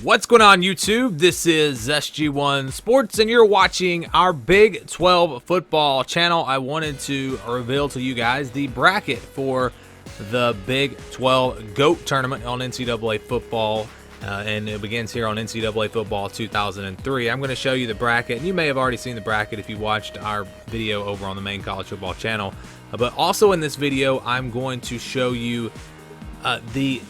What's going on, YouTube? This is SG1 Sports, and you're watching our Big 12 football channel. I wanted to reveal to you guys the bracket for the Big 12 GOAT tournament on NCAA football, and it begins here on NCAA football 2003. I'm going to show you the bracket, and you may have already seen the bracket if you watched our video over on the main college football channel. But also in this video, I'm going to show you the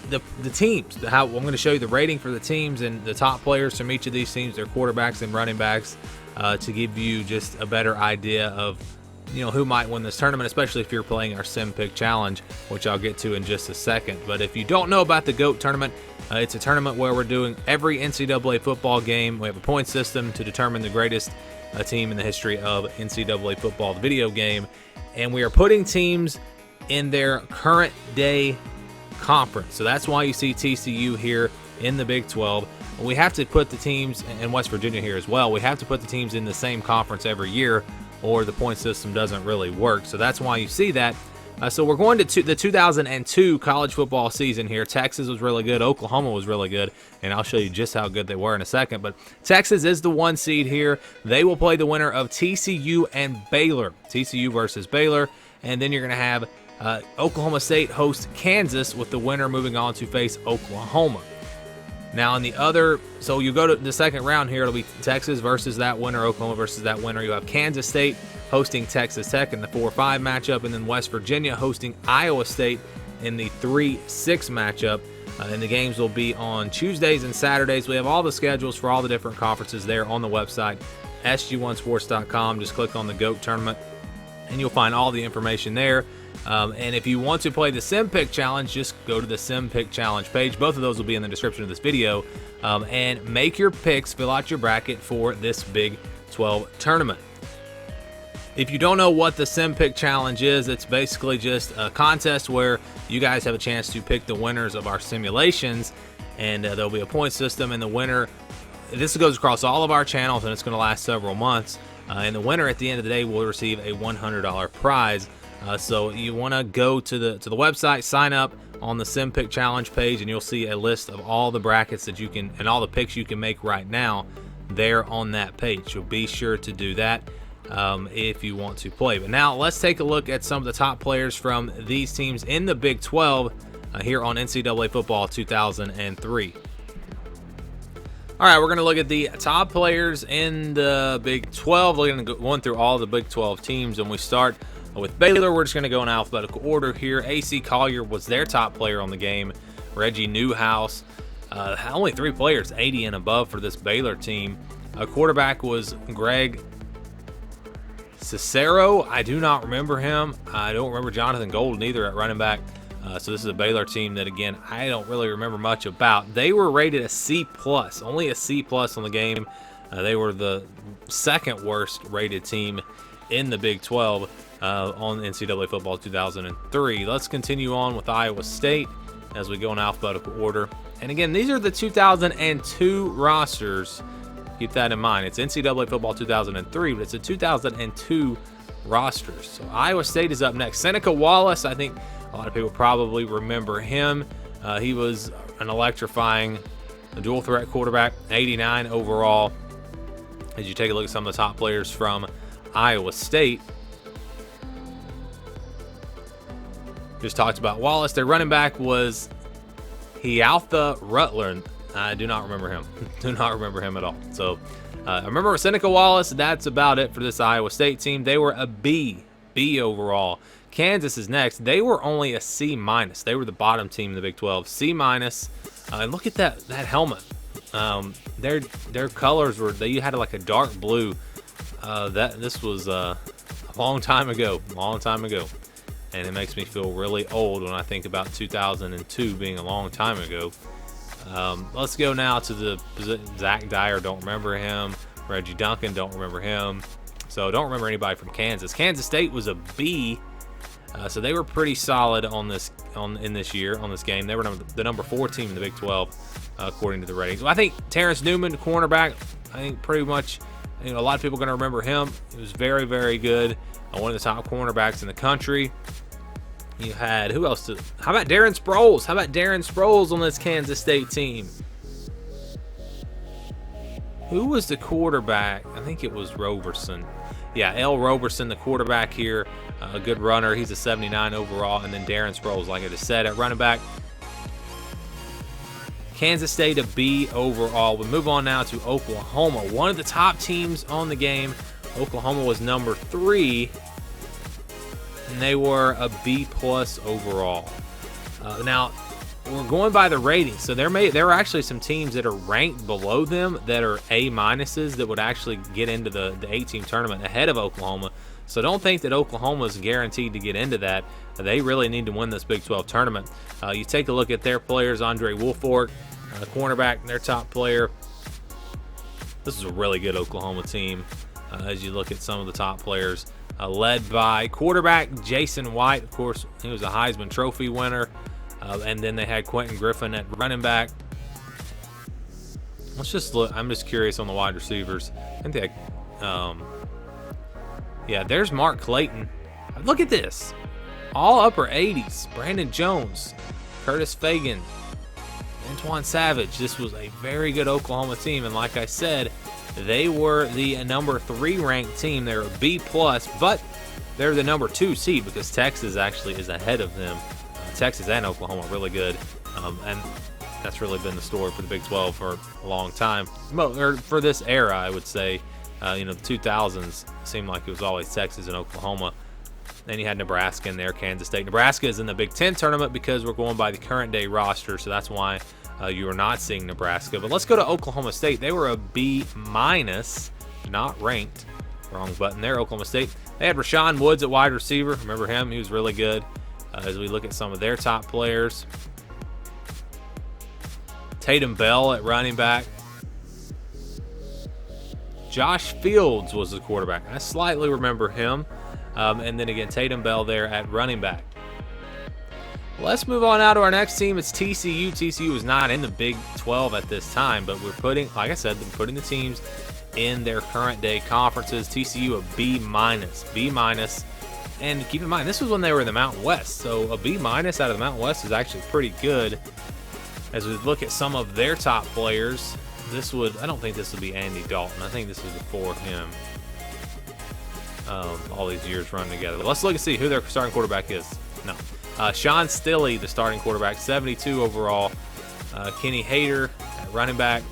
teams. I'm going to show you the rating for the teams and the top players from each of these teams, their quarterbacks and running backs, to give you just a better idea of who might win this tournament, especially if you're playing our Sim Pick Challenge, which I'll get to in just a second. But if you don't know about the GOAT tournament, it's a tournament where we're doing every NCAA football game. We have a point system to determine the greatest team in the history of NCAA football, the video game, and we are putting teams in their current day conference. So that's why you see TCU here in the Big 12. We have to put the teams in West Virginia here as well. We have to put the teams in the same conference every year, or the point system doesn't really work. So that's why you see that. So we're going to the 2002 college football season here. Texas was really good. Oklahoma was really good, and I'll show you just how good they were in a second. But Texas is the 1 seed here. They will play the winner of TCU and Baylor. TCU versus Baylor, and then you're going to have Oklahoma State host Kansas, with the winner moving on to face Oklahoma. Now in the other, so you go to the second round here, it'll be Texas versus that winner, Oklahoma versus that winner. You have Kansas State hosting Texas Tech in the 4-5 matchup, and then West Virginia hosting Iowa State in the 3-6 matchup. And the games will be on Tuesdays and Saturdays. We have all the schedules for all the different conferences there on the website, sg1sports.com. Just click on the GOAT tournament, and you'll find all the information there. And if you want to play the Sim Pick Challenge, just go to the Sim Pick Challenge page. Both of those will be in the description of this video. And make your picks, fill out your bracket for this Big 12 tournament. If you don't know what the Sim Pick Challenge is, it's basically just a contest where you guys have a chance to pick the winners of our simulations, and there'll be a point system, and the winner, this goes across all of our channels, and it's going to last several months, and the winner at the end of the day will receive a $100 prize. So you want to go to the website, sign up on the Sim Pick Challenge page, and you'll see a list of all the brackets that you can, and all the picks you can make right now there on that page. So be sure to do that if you want to play. But now let's take a look at some of the top players from these teams in the Big 12 here on NCAA football 2003. All right, we're going to look at the top players in the Big 12. We're going to go through all the Big 12 teams, and we start with Baylor. We're just going to go in alphabetical order here. A.C. Collier was their top player on the game. Reggie Newhouse. Only 3 players 80 and above for this Baylor team. Quarterback was Greg Cicero. I do not remember him. I don't remember Jonathan Golden either at running back. So this is a Baylor team that, again, I don't really remember much about. They were rated a C+, only a C+ on the game. They were the second worst rated team in the Big 12 on NCAA football 2003. Let's continue on with Iowa State as we go in alphabetical order. And again, these are the 2002 rosters. Keep that in mind. It's NCAA football 2003, but it's a 2002 rosters. So Iowa State is up next. Seneca Wallace, I think a lot of people probably remember him. He was an electrifying dual threat quarterback, 89 overall. As you take a look at some of the top players from Iowa State, just talked about Wallace. Their running back was Hialtha Rutland. I do not remember him. Do not remember him at all. So I remember Seneca Wallace. That's about it for this Iowa State team. They were a B overall. Kansas is next. They were only a C-. They were the bottom team in the Big 12. C-. And look at that helmet. Their colors were, they had like a dark blue. This was a long time ago. And it makes me feel really old when I think about 2002 being a long time ago. Let's go now to the Zach Dyer. Don't remember him. Reggie Duncan. Don't remember him. So don't remember anybody from Kansas. Kansas State was a B. So they were pretty solid in this game. They were the number 4 team in the Big 12 according to the ratings. Well, I think Terrence Newman, the cornerback, I think pretty much, a lot of people are going to remember him. He was very, very good. One of the top cornerbacks in the country. You had, who else? How about Darren Sproles? How about Darren Sproles on this Kansas State team? Who was the quarterback? I think it was Roberson. Yeah, L. Roberson, the quarterback here, a good runner. He's a 79 overall. And then Darren Sproles, like I just said, at running back. Kansas State a B overall. We move on now to Oklahoma, one of the top teams on the game. Oklahoma was number 3, and they were a B+ overall. Now, we're going by the ratings, so there are actually some teams that are ranked below them that are A-minuses that would actually get into the 8-team tournament ahead of Oklahoma. So don't think that Oklahoma is guaranteed to get into that. They really need to win this Big 12 tournament. You take a look at their players, Andre Woolfolk, cornerback, their top player. This is a really good Oklahoma team as you look at some of the top players, led by quarterback Jason White. Of course, he was a Heisman Trophy winner. And then they had Quentin Griffin at running back. Let's just look. I'm just curious on the wide receivers. I think they yeah, there's Mark Clayton. Look at this. All upper 80s. Brandon Jones, Curtis Fagan, Antoine Savage. This was a very good Oklahoma team. And like I said, they were the number 3 ranked team. They're a B+, but they're the number 2 seed because Texas actually is ahead of them. Texas and Oklahoma really good, and that's really been the story for the Big 12 for a long time. Or for this era, I would say. The 2000s seemed like it was always Texas and Oklahoma. Then you had Nebraska in there, Kansas State. Nebraska is in the Big 10 tournament because we're going by the current day roster, so that's why you are not seeing Nebraska. But let's go to Oklahoma State. They were a B-, not ranked. Wrong button there, Oklahoma State. They had Rashawn Woods at wide receiver. Remember him? He was really good. As we look at some of their top players, Tatum Bell at running back. Josh Fields was the quarterback. I slightly remember him. And then again, Tatum Bell there at running back. Let's move on now to our next team. It's TCU. TCU is not in the Big 12 at this time, but we're putting, like I said, putting the teams in their current day conferences. TCU a B-. B-. And keep in mind, this was when they were in the Mountain West. So a B- out of the Mountain West is actually pretty good. As we look at some of their top players, I don't think this would be Andy Dalton. I think this was before him. All these years run together. But let's look and see who their starting quarterback is. No. Sean Stilley, the starting quarterback, 72 overall. Kenny Hayter at running back.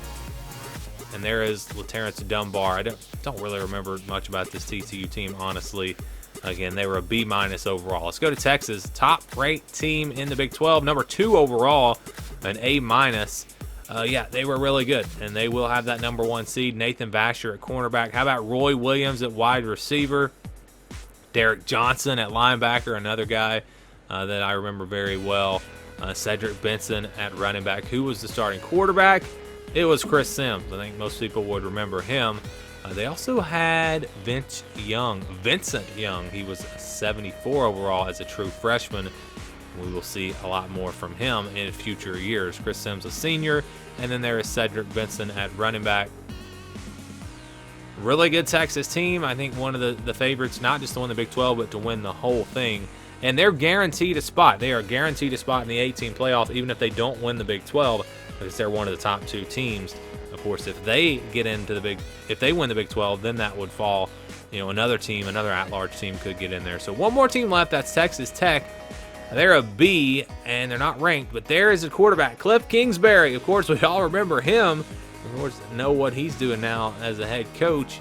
And there is LaTerrence Dunbar. I don't really remember much about this TCU team, honestly. Again, they were a B- overall. Let's go to Texas. Top-ranked team in the Big 12. Number 2 overall, an A-. Yeah, they were really good, and they will have that number 1 seed. Nathan Vasher at cornerback. How about Roy Williams at wide receiver? Derek Johnson at linebacker, another guy that I remember very well. Cedric Benson at running back. Who was the starting quarterback? It was Chris Sims. I think most people would remember him. They also had Vincent Young. He was 74 overall as a true freshman. We will see a lot more from him in future years. Chris Sims, a senior, and then there is Cedric Benson at running back. Really good Texas team. I think one of the favorites, not just to win the Big 12, but to win the whole thing. And they're guaranteed a spot. They are guaranteed a spot in the 18 playoff, even if they don't win the Big 12, because they're one of the top 2 teams. Of course, if they win the Big 12, then that would fall. Another at-large team could get in there. So one more team left. That's Texas Tech. They're a B, and they're not ranked, but there is a quarterback, Cliff Kingsbury. Of course, we all remember him. Of course, know what he's doing now as a head coach.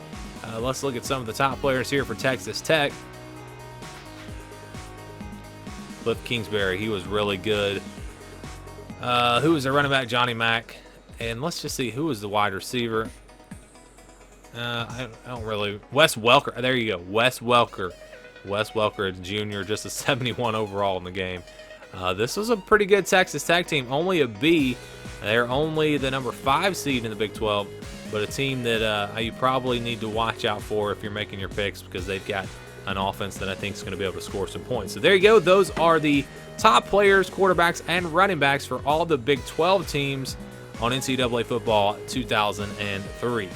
Let's look at some of the top players here for Texas Tech. Cliff Kingsbury, he was really good. Who was the running back? Johnny Mack. And let's just see who was the wide receiver. I don't really. Wes Welker. There you go. Wes Welker. Wes Welker is junior, just a 71 overall in the game. This was a pretty good Texas Tech team. Only a B. They're only the number 5 seed in the Big 12, but a team that you probably need to watch out for if you're making your picks, because they've got an offense that I think is going to be able to score some points. So there you go. Those are the top players, quarterbacks, and running backs for all the Big 12 teams on NCAA Football 2003.